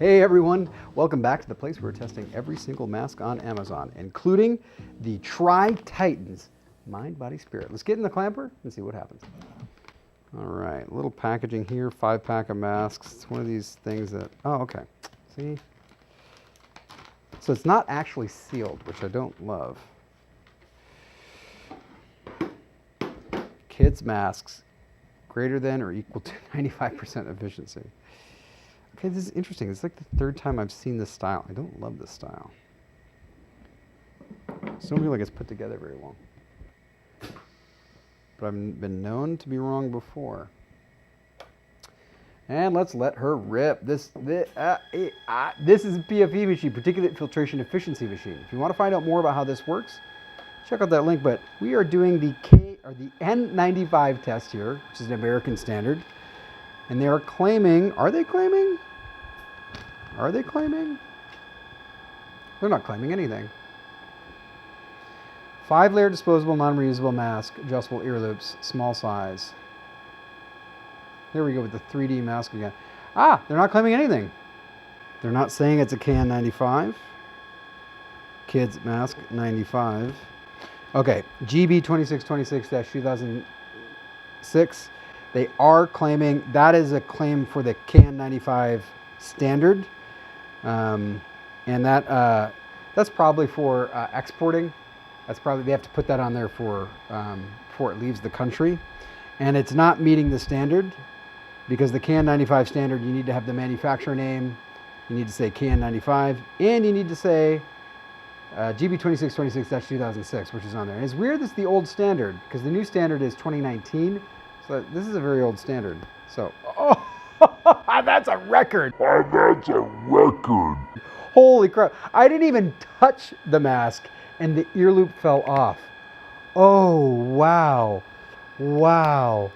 Hey everyone, welcome back to the place where we're testing every single mask on Amazon, including the TITANS Mind, Body, Spirit. Let's get in the clamper and see what happens. All right, little packaging here, 5-pack of masks. It's one of these things that, oh, okay. See? So it's not actually sealed, which I don't love. Kids masks, greater than or equal to 95% efficiency. Okay, this is interesting. It's like the third time I've seen this style. I don't love this style. It's don't feel like it's put together very well. But I've been known to be wrong before. And let's let her rip. This is a PFE machine, Particulate Filtration Efficiency machine. If you want to find out more about how this works, check out that link. But we are doing the N95 test here, which is an American standard. And they are claiming, are they claiming? Are they claiming? They're not claiming anything. 5-layer disposable, non-reusable mask, adjustable ear loops, small size. Here we go with the 3D mask again. Ah, they're not claiming anything. They're not saying it's a KN95. Kids mask 95. Okay, GB 2626-2006. They are claiming, that is a claim for the KN95 standard. And that's probably for exporting. That's probably, they have to put that on there for before it leaves the country. And it's not meeting the standard because the KN95 standard, you need to have the manufacturer name, you need to say KN95, and you need to say GB 2626-2006, which is on there. And it's weird it's the old standard because the new standard is 2019. So this is a very old standard. So, oh, that's a record. That's a record. Holy crap. I didn't even touch the mask and the ear loop fell off. Oh, wow. Wow.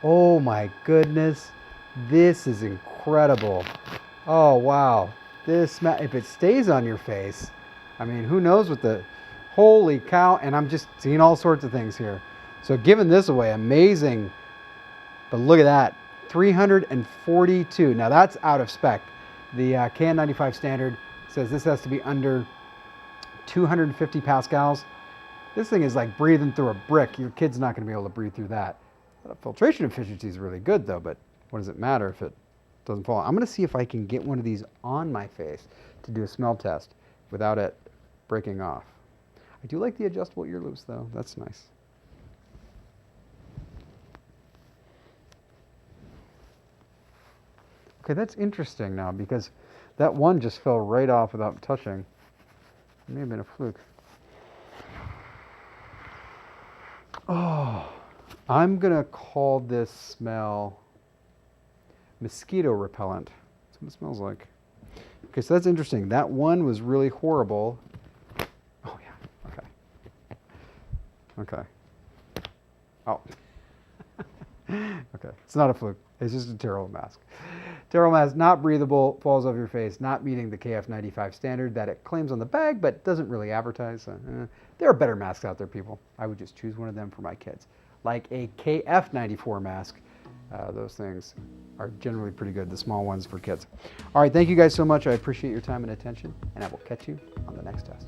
Oh my goodness. This is incredible. Oh, wow. This, if it stays on your face, I mean, who knows what the, holy cow. And I'm just seeing all sorts of things here. So giving this away, amazing. But look at that, 342. Now that's out of spec. The KN95 standard says this has to be under 250 pascals. This thing is like breathing through a brick. Your kid's not going to be able to breathe through that. Filtration efficiency is really good though, but what does it matter if it doesn't fall? I'm going to see if I can get one of these on my face to do a smell test without it breaking off. I do like the adjustable ear loops though. That's nice. Okay, that's interesting now because that one just fell right off without touching. It may have been a fluke. Oh, I'm going to call this smell mosquito repellent. That's what it smells like. Okay, so that's interesting. That one was really horrible. Oh, yeah. Okay. Okay. Oh. Okay, it's not a fluke. It's just a terrible mask. Terrible mask, not breathable, falls off your face, not meeting the KF95 standard that it claims on the bag, but doesn't really advertise. There are better masks out there, people. I would just choose one of them for my kids. Like a KF94 mask. Those things are generally pretty good, the small ones for kids. All right, thank you guys so much. I appreciate your time and attention, and I will catch you on the next test.